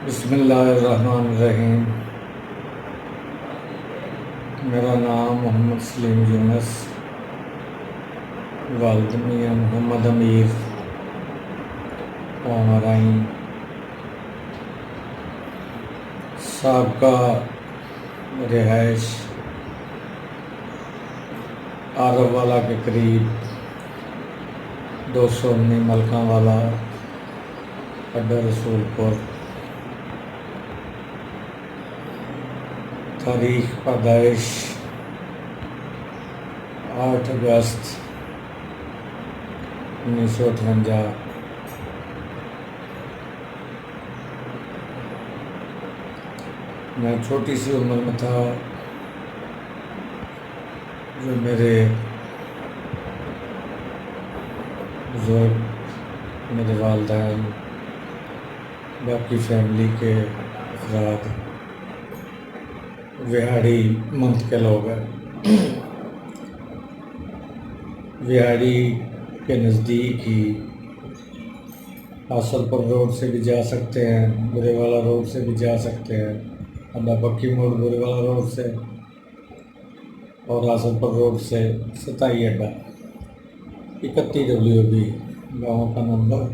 بسم اللہ الرحمن الرحیم۔ میرا نام محمد سلیم یونس، والد میاں محمد امیر، قوم ارائیں، سابقہ رہائش عارف والا کے قریب 219 ملکاں والا، اڈا رسول پور۔ تاریخ پیدائش 8 اگست 1958۔ میں چھوٹی سی عمر میں تھا جو میرے بزرگ، میرے والدین، باقی فیملی کے افراد وہاڑی منتقل ہو گئے۔ وہاڑی کے نزدیک ہی حاصل پر روڈ سے بھی جا سکتے ہیں، برے والا روڈ سے بھی جا سکتے ہیں، اڈا پکی موڑ برے والا روڈ سے اور حاصل پر روڈ سے 27 اڈا 31 WB گاؤں کا نمبر۔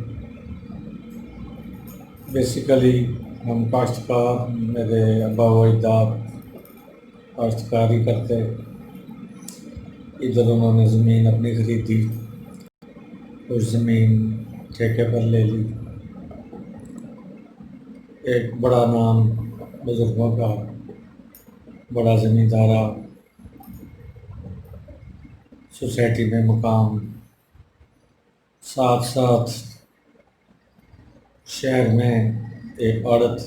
بیسیکلی ہم کاشتکار، میرے ابا و اجداد کاشتکاری کرتے۔ ادھر انہوں نے زمین اپنی خریدی، کچھ زمین ٹھیکے پر لے لی۔ ایک بڑا نام بزرگوں کا، بڑا زمیندارہ، سوسائٹی میں مقام، ساتھ ساتھ شہر میں ایک عورت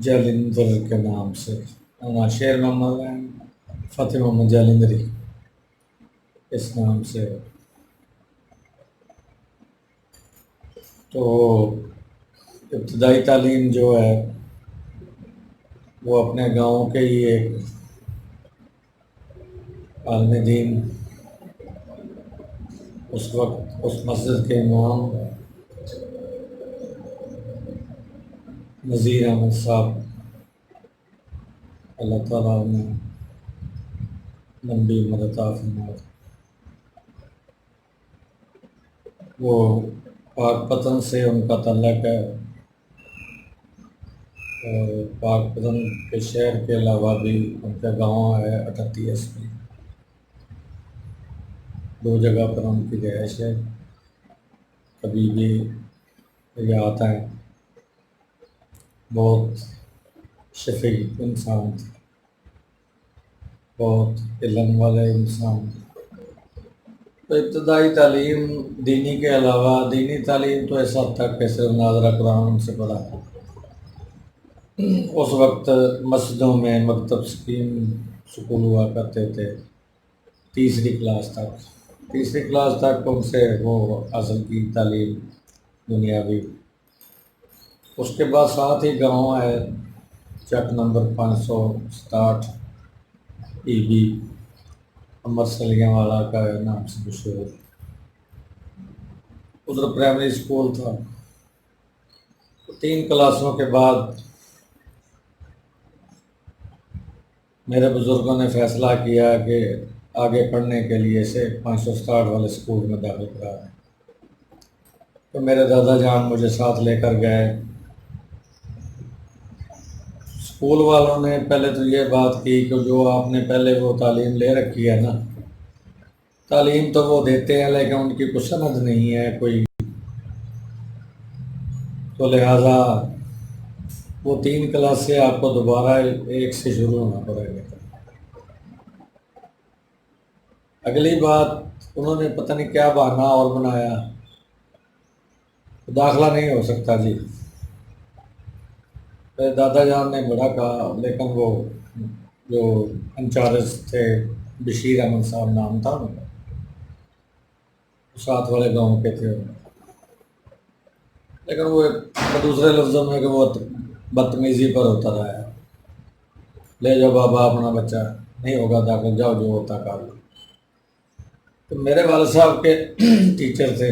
جالندر کے نام سے، شیر محمد فتح محمد جالندری اس نام سے۔ تو ابتدائی تعلیم جو ہے وہ اپنے گاؤں کے ہی ایک عالم دین، اس وقت اس مسجد کے امام نذیر احمد صاحب، اللہ تعالیٰ نے لمبی عمر عطا فرمائے، وہ پاک پتن سے ان کا تعلق ہے، اور پاک پتن کے شہر کے علاوہ بھی ان کا گاؤں ہے 38 میں، 2 جگہ پر ان کی رہائش ہے۔ کبھی بھی یہ آتا ہے، بہت شفیق انسان تھے، بہت علم والے انسان۔ تو ابتدائی تعلیم دینی کے علاوہ، دینی تعلیم تو ایسا تک کہ صرف ناظرہ قرآن سے پڑھا۔ اس وقت مسجدوں میں مکتب سکیم سکول ہوا کرتے تھے، تیسری کلاس تک ان سے وہ حاصل کی تعلیم دنیاوی۔ اس کے بعد ساتھ ہی گاؤں ہے، چک نمبر 567 EB، امر سلیاں والا کا نام سے مشہور۔ ادھر پرائمری اسکول تھا۔ 3 کلاسوں کے بعد میرے بزرگوں نے فیصلہ کیا کہ آگے پڑھنے کے لیے اسے 567 والے اسکول میں داخل کرا دیں۔ تو میرے دادا جان مجھے ساتھ لے کر گئے۔ اسکول والوں نے پہلے تو یہ بات کی کہ جو آپ نے پہلے وہ تعلیم لے رکھی ہے نا، تعلیم تو وہ دیتے ہیں لیکن ان کی کوئی سند نہیں ہے کوئی، تو لہٰذا وہ 3 کلاس سے آپ کو دوبارہ 1 سے شروع ہونا پڑے گا۔ اگلی بات انہوں نے پتہ نہیں کیا بہانہ اور بنایا، داخلہ نہیں ہو سکتا جی۔ میرے دادا جان نے بڑا کہا، لیکن وہ جو انچارج تھے، بشیر احمد صاحب نام تھا ان کا، ساتھ والے گاؤں کے تھے، لیکن وہ دوسرے لفظوں میں کہ وہ بدتمیزی پر ہوتا رہا ہے، لے جاؤ بابا اپنا بچہ، نہیں ہوگا داخل، جاؤ جو ہوتا کر لو۔ تو میرے والد صاحب کے ٹیچر تھے،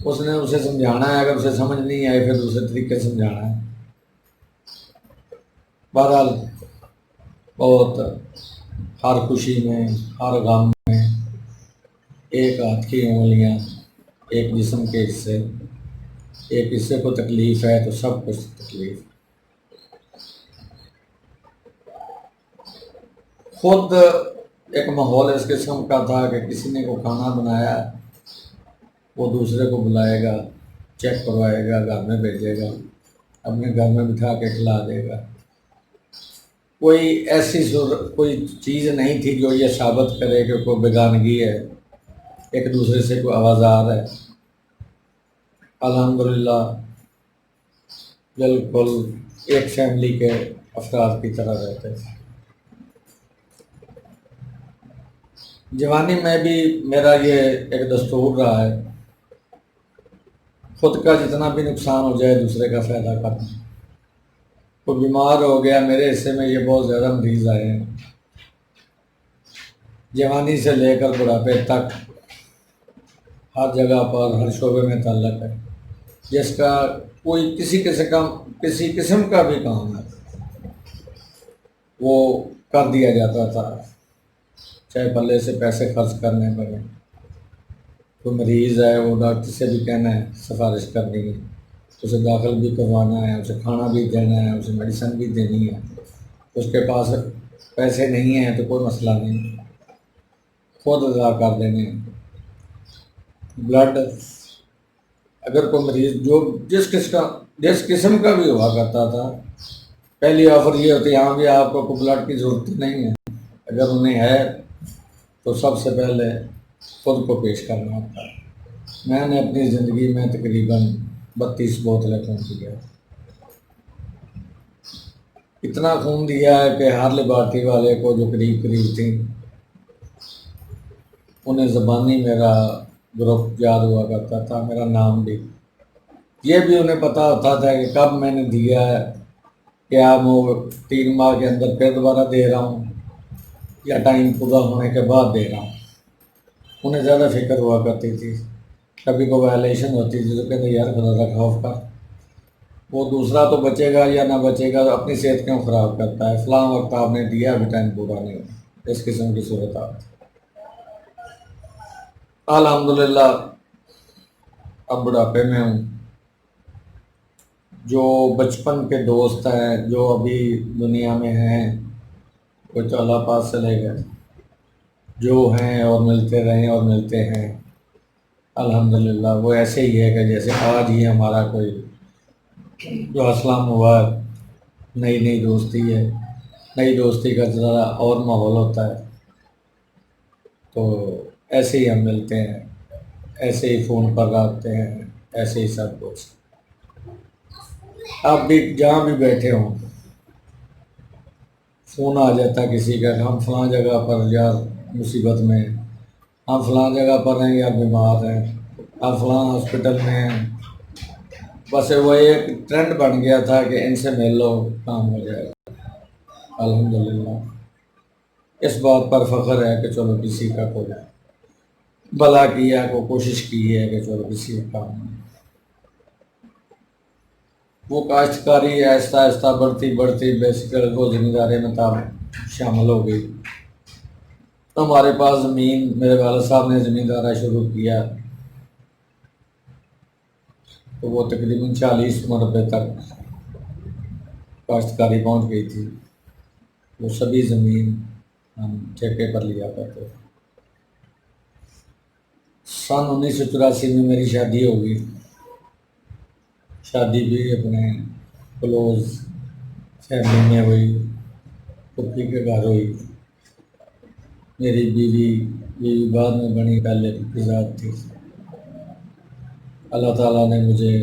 اس نے اسے سمجھانا ہے، اگر اسے سمجھ نہیں آئے پھر دوسرے طریقے سے سمجھانا ہے۔ بہرحال بہت ہر خوشی میں ہر غم میں ایک ہاتھ کی انگلیاں ایک جسم کے حصے، ایک حصے کو تکلیف ہے تو سب کچھ تکلیف۔ خود ایک ماحول اس قسم کا تھا کہ کسی نے کو کھانا بنایا وہ دوسرے کو بلائے گا، چیک کروائے گا، گھر میں بھیجے گا، اپنے گھر میں بٹھا کے کھلا دے گا۔ کوئی ایسی کوئی چیز نہیں تھی جو یہ ثابت کرے کہ کوئی بیگانگی ہے، ایک دوسرے سے کوئی آوازار ہے۔ الحمدللہ بالکل ایک فیملی کے افراد کی طرح رہتے تھے۔ جوانی میں بھی میرا یہ ایک دستور رہا ہے، خود کا جتنا بھی نقصان ہو جائے دوسرے کا فائدہ کرنا۔ کوئی بیمار ہو گیا، میرے حصے میں یہ بہت زیادہ مریض آئے ہیں، جوانی سے لے کر بڑھاپے تک ہر جگہ پر ہر شعبے میں تعلق ہے، جس کا کوئی کسی قسم کا بھی کام ہے وہ کر دیا جاتا تھا، چاہے پلے سے پیسے خرچ کرنے پڑے۔ کوئی مریض ہے وہ ڈاکٹر سے بھی کہنا ہے، سفارش کرنی ہے، اسے داخل بھی کروانا ہے، اسے کھانا بھی دینا ہے، اسے میڈیسن بھی دینی ہے۔ اس کے پاس پیسے نہیں ہیں تو کوئی مسئلہ نہیں، خود ادا کر دینے ہیں۔ بلڈ اگر کوئی مریض جو جس قسم کا بھی ہوا کرتا تھا، پہلی آفر یہ ہوتی ہے ہاں بھی آپ کو کوئی بلڈ کی ضرورت نہیں ہے، اگر انہیں ہے تو سب سے پہلے خود کو پیش کرنا ہوتا ہے۔ میں نے اپنی زندگی میں تقریباً 32 بوتلیں خون دیا، اتنا خون دیا ہے کہ ہر لیبارٹری والے کو جو قریب تھیں انہیں زبانی میرا گروپ یاد ہوا کرتا تھا، میرا نام بھی، یہ بھی انہیں پتہ ہوتا تھا کہ کب میں نے دیا ہے، کیا وہ 3 ماہ کے اندر پھر دوبارہ دے رہا ہوں یا ٹائم پورا ہونے کے بعد دے رہا ہوں۔ انہیں زیادہ فکر ہوا کرتی تھی، کبھی کوئی وائلیشن ہوتی تھی تو کہتے یار خدا کا خوف کر، وہ دوسرا تو بچے گا یا نہ بچے گا، اپنی صحت کیوں خراب کرتا ہے، فلاں وقت آپ نے دیا ابھی ٹائم پورا نہیں ہوا، اس قسم کی صورتحال۔ الحمدللہ اب بڑھاپے میں ہوں، جو بچپن کے دوست ہیں جو ابھی دنیا میں ہیں وہ تو اللہ پاک سے لے گئے، جو ہیں اور ملتے رہیں اور ملتے ہیں الحمدللہ، وہ ایسے ہی ہے کہ جیسے آج ہی ہمارا کوئی جو اسلام ہوا ہے، نئی دوستی ہے، نئی دوستی کا ذرا اور ماحول ہوتا ہے، تو ایسے ہی ہم ملتے ہیں، ایسے ہی فون پر رابطے ہیں، ایسے ہی سب کچھ۔ آپ بھی جہاں بھی بیٹھے ہوں فون آ جاتا کسی کا، ہم فلاں جگہ پر یار مصیبت میں ہیں، ہم فلاں جگہ پر ہیں یا بیمار ہیں، ہم فلاں ہاسپٹل میں ہیں، بس وہ ایک ٹرینڈ بن گیا تھا کہ ان سے مل لو کام ہو جائے گا۔ الحمدللہ اس بات پر فخر ہے کہ چلو کسی کا کوئی بھلا کیا، کو کوشش کی ہے کہ چلو کسی کا کام ہے۔ وہ کاشتکاری آہستہ آہستہ بڑھتی بیسیکل وہ ذمہ داری میں شامل ہو گئی۔ ہمارے پاس زمین، میرے والد صاحب نے زمیندارہ شروع کیا تو وہ تقریباً 40 مربے تک کاشتکاری پہنچ گئی تھی، وہ سبھی زمین ہم ٹھیکے پر لیا کرتے تھے۔ سن 1984 میں میری شادی ہو گئی، شادی بھی اپنے کلوز فیملی میں ہوئی، پھوپھی کے گھر ہوئی۔ میری بیوی بعد میں بنی، پہلے پھوپھی ذات تھی۔ اللہ تعالیٰ نے مجھے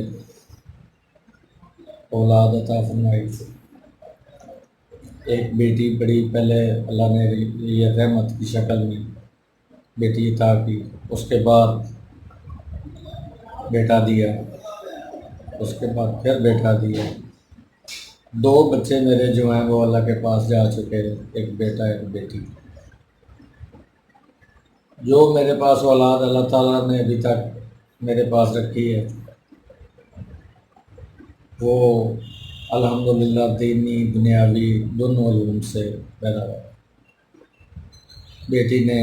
اولاد عطا فرمائی، ایک بیٹی بڑی، پہلے اللہ نے یہ رحمت کی شکل میں بیٹی عطا کی، اس کے بعد بیٹا دیا، اس کے بعد پھر بیٹا دیا۔ 2 بچے میرے جو ہیں وہ اللہ کے پاس جا چکے، ایک بیٹا ایک بیٹی۔ جو میرے پاس اولاد اللہ تعالیٰ نے ابھی تک میرے پاس رکھی ہے، وہ الحمدللہ دینی دنیاوی دونوں علوم سے پیدا ہوا۔ بیٹی نے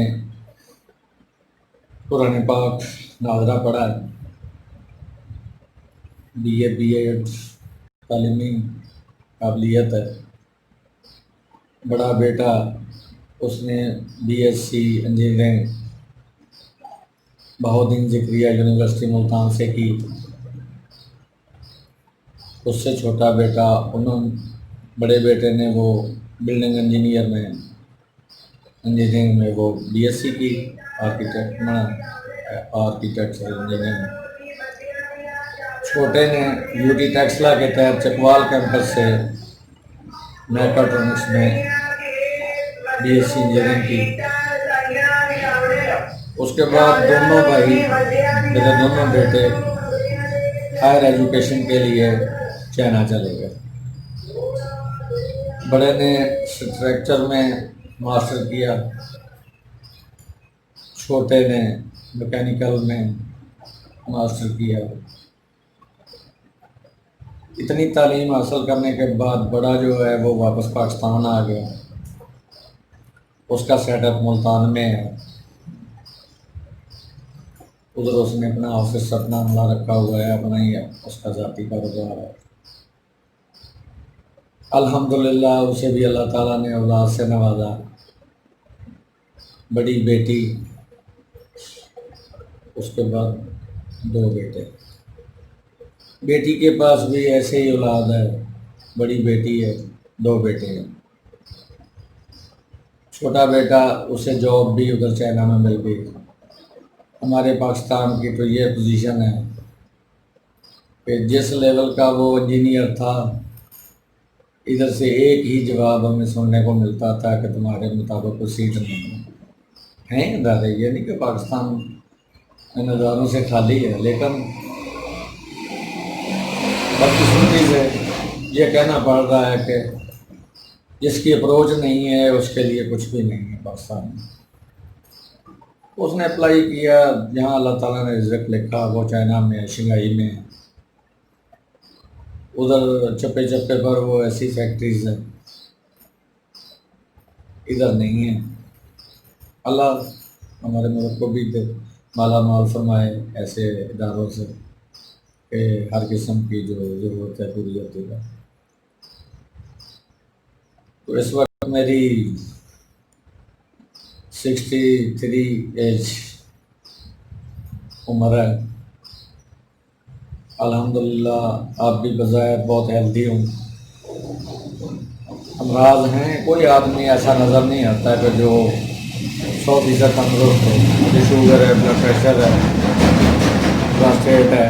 قرآن پاک ناظرہ پڑھا ہے، بی ایڈ تعلیمی قابلیت ہے۔ بڑا بیٹا اس نے BSc انجینئرنگ بہاؤالدین زکریا یونیورسٹی ملتان سے کی۔ اس سے چھوٹا بیٹا بڑے بیٹے نے وہ بلڈنگ انجینئرنگ میں وہ BSc کی، آرکیٹیکچر انجینئرنگ۔ چھوٹے نے UT ٹیکسلا کے تحت چکوال کیمپس سے میکاٹرونکس میں BSc انجینئرنگ کی۔ اس کے بعد دونوں بھائی، میرے دونوں بیٹے ہائر ایجوکیشن کے لیے چائنا چلے گئے۔ بڑے نے اسٹرکچر میں ماسٹر کیا، چھوٹے نے میکینیکل میں ماسٹر کیا۔ اتنی تعلیم حاصل کرنے کے بعد بڑا جو ہے وہ واپس پاکستان آ گیا۔ اس کا سیٹ اپ ملتان میں ہے، ادھر اس نے اپنا آفس اپنا عملہ رکھا ہوا ہے، اپنا ہی اس کا ذاتی کاروبار ہے۔ الحمدللہ اسے بھی اللہ تعالیٰ نے اولاد سے نوازا۔ بڑی بیٹی، اس کے بعد 2 بیٹے۔ بیٹی کے پاس بھی ایسے ہی اولاد ہے، بڑی بیٹی ہے، 2 بیٹے ہیں۔ چھوٹا بیٹا اسے جاب بھی ادھر چائنا میں مل گئی۔ ہمارے پاکستان کی تو یہ پوزیشن ہے کہ جس لیول کا وہ انجینئر تھا، ادھر سے ایک ہی جواب ہمیں سننے کو ملتا تھا کہ تمہارے مطابق کوئی سیٹ نہیں ہے۔ ادارے یہ نہیں کہ پاکستان ان اداروں سے خالی ہے، لیکن بدقسمتی سے یہ کہنا پڑ رہا ہے کہ جس کی اپروچ نہیں ہے اس کے لیے کچھ بھی نہیں ہے پاکستان میں۔ اس نے اپلائی کیا، جہاں اللہ تعالیٰ نے رزق لکھا، وہ چائنا میں، شنگھائی میں، ادھر چپے چپے پر وہ ایسی فیکٹریز ہیں، ادھر نہیں ہیں۔ اللہ ہمارے ملک کو بھی مالا مال فرمائے ایسے اداروں سے کہ ہر قسم کی جو ضرورت ہے پوری ہوتی ہے۔ تو اس وقت میری 63 ایج عمر ہے۔ الحمدللہ آپ بھی بظاہر بہت ہیلدی ہوں۔ امراض ہیں، کوئی آدمی ایسا نظر نہیں آتا کہ جو 100% تندرست ہو۔ مجھے شوگر ہے، بلڈ پریشر ہے، پراسٹیٹ ہے،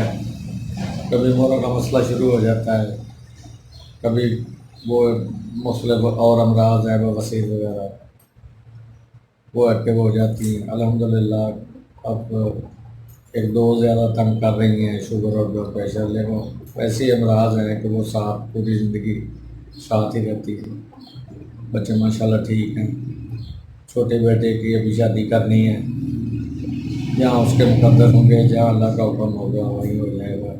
کبھی موروں کا مسئلہ شروع ہو جاتا ہے، کبھی وہ مختلف اور امراض ہیں، بواسیر وغیرہ، وہ ایکٹیو ہو جاتی ہیں۔ الحمدللہ اب 1-2 زیادہ تنگ کر رہی ہیں، شوگر اور بلڈ پریشر، لیکن ایسی امراض ہیں کہ وہ ساتھ پوری زندگی ساتھ ہی رہتی ہے۔ بچے ماشاءاللہ ٹھیک ہیں۔ چھوٹے بیٹے کی ابھی شادی کرنی ہے، جہاں اس کے مقدر ہوں گے، جہاں اللہ کا حکم ہوگا وہیں ہو جائے گا۔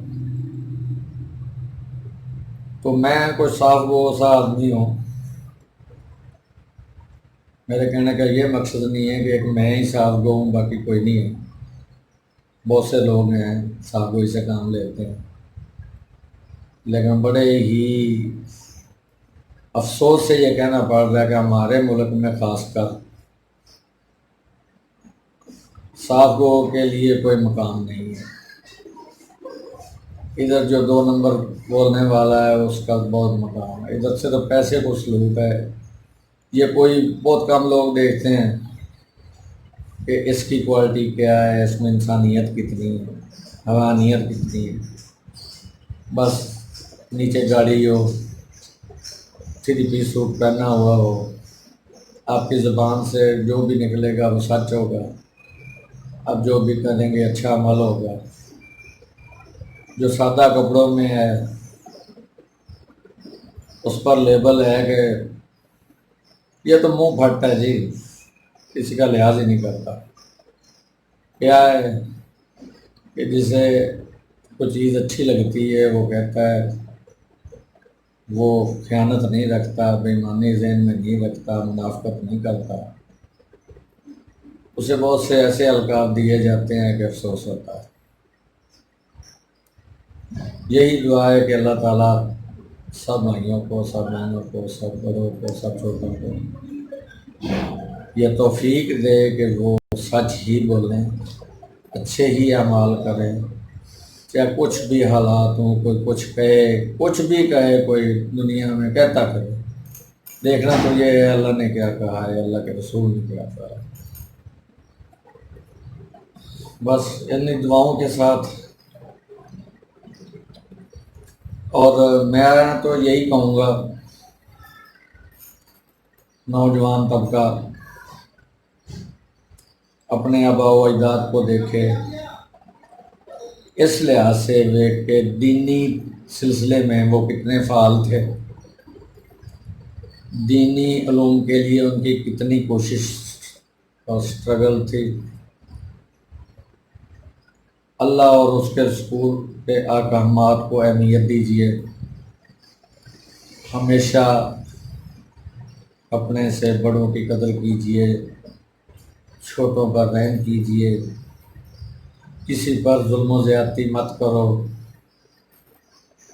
تو میں کوئی صاف گو سا آدمی ہوں۔ میرے کہنے کا یہ مقصد نہیں ہے کہ ایک میں ہی صاف گو ہوں، باقی کوئی نہیں ہے۔ بہت سے لوگ ہیں صاف گوئی سے کام لیتے ہیں، لیکن بڑے ہی افسوس سے یہ کہنا پڑ رہا ہے کہ ہمارے ملک میں خاص کر صاف گو کے لیے کوئی مقام نہیں ہے۔ ادھر جو 2 نمبر بولنے والا ہے اس کا بہت مقام ہے، ادھر سے تو پیسے کو سلوک ہے۔ یہ کوئی بہت کم لوگ دیکھتے ہیں کہ اس کی کوالٹی کیا ہے، اس میں انسانیت کتنی ہے، حیوانیت کتنی ہے۔ بس نیچے گاڑی ہو، 3 پیس سوٹ پہنا ہوا ہو، آپ کی زبان سے جو بھی نکلے گا وہ سچ ہوگا، اب جو بھی کریں گے اچھا عمل ہوگا۔ جو سادہ کپڑوں میں ہے اس پر لیبل ہے کہ یہ تو منہ پھٹ ہے جی، کسی کا لحاظ ہی نہیں کرتا۔ کیا ہے کہ جسے کوئی چیز اچھی لگتی ہے وہ کہتا ہے، وہ خیانت نہیں رکھتا، بے ایمانی ذہن میں نہیں رکھتا، منافقت نہیں کرتا، اسے بہت سے ایسے القاب دیے جاتے ہیں کہ افسوس ہوتا ہے۔ یہی دعا ہے کہ اللہ تعالیٰ سب بھائیوں کو، سب بہنوں کو، سب بڑوں کو، سب چھوٹوں کو یہ توفیق دے کہ وہ سچ ہی بولیں، اچھے ہی اعمال کریں، چاہے کچھ بھی حالات ہوں، کوئی کچھ کہے، کچھ بھی کہے، کوئی دنیا میں کہتا کرے، دیکھنا تو یہ ہے اللہ نے کیا کہا ہے، اللہ کے رسول نے کیا کہا ہے۔ بس ان دعاؤں کے ساتھ، اور میں تو یہی کہوں گا نوجوان طبقہ اپنے آباء و اجداد کو دیکھے، اس لحاظ سے کہ دینی سلسلے میں وہ کتنے فعال تھے، دینی علوم کے لیے ان کی کتنی کوشش اور سٹرگل تھی، اللہ اور اس کے رسول کے احکامات کو اہمیت دیجیے، ہمیشہ اپنے سے بڑوں کی قدر کیجیے، چھوٹوں پر رحم کیجیے، کسی پر ظلم و زیادتی مت کرو،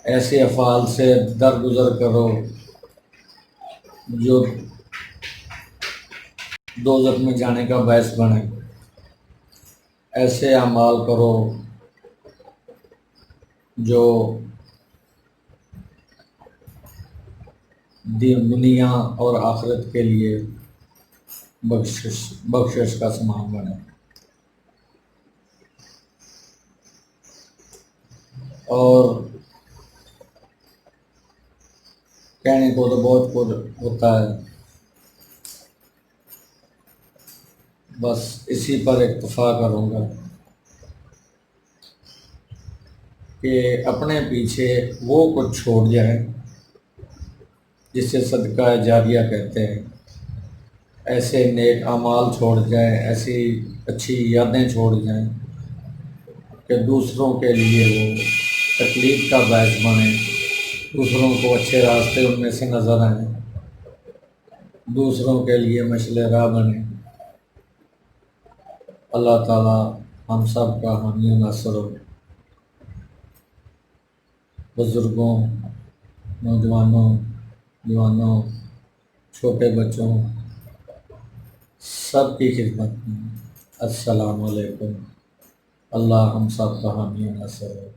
ایسے افعال سے درگزر کرو جو دوزخ میں جانے کا باعث بنے، ایسے اعمال کرو جو دنیا اور آخرت کے لیے بخشش کا سامان بنے۔ اور کہنے کو تو بہت کچھ ہوتا ہے، بس اسی پر اکتفا کروں گا کہ اپنے پیچھے وہ کچھ چھوڑ جائیں جسے صدقہ جاریہ کہتے ہیں، ایسے نیک اعمال چھوڑ جائیں، ایسی اچھی یادیں چھوڑ جائیں کہ دوسروں کے لیے وہ تکلیف کا باعث بنے، دوسروں کو اچھے راستے ان میں سے نظر آئیں، دوسروں کے لیے مشعل راہ بنے۔ اللہ تعالیٰ ہم سب کا حامی و ناصر ہو، بزرگوں، نوجوانوں، جوانوں، چھوٹے بچوں، سب کی خدمت میں۔ السلام علیکم۔ اللہ ہم سب کا حامی و ناصر ہو۔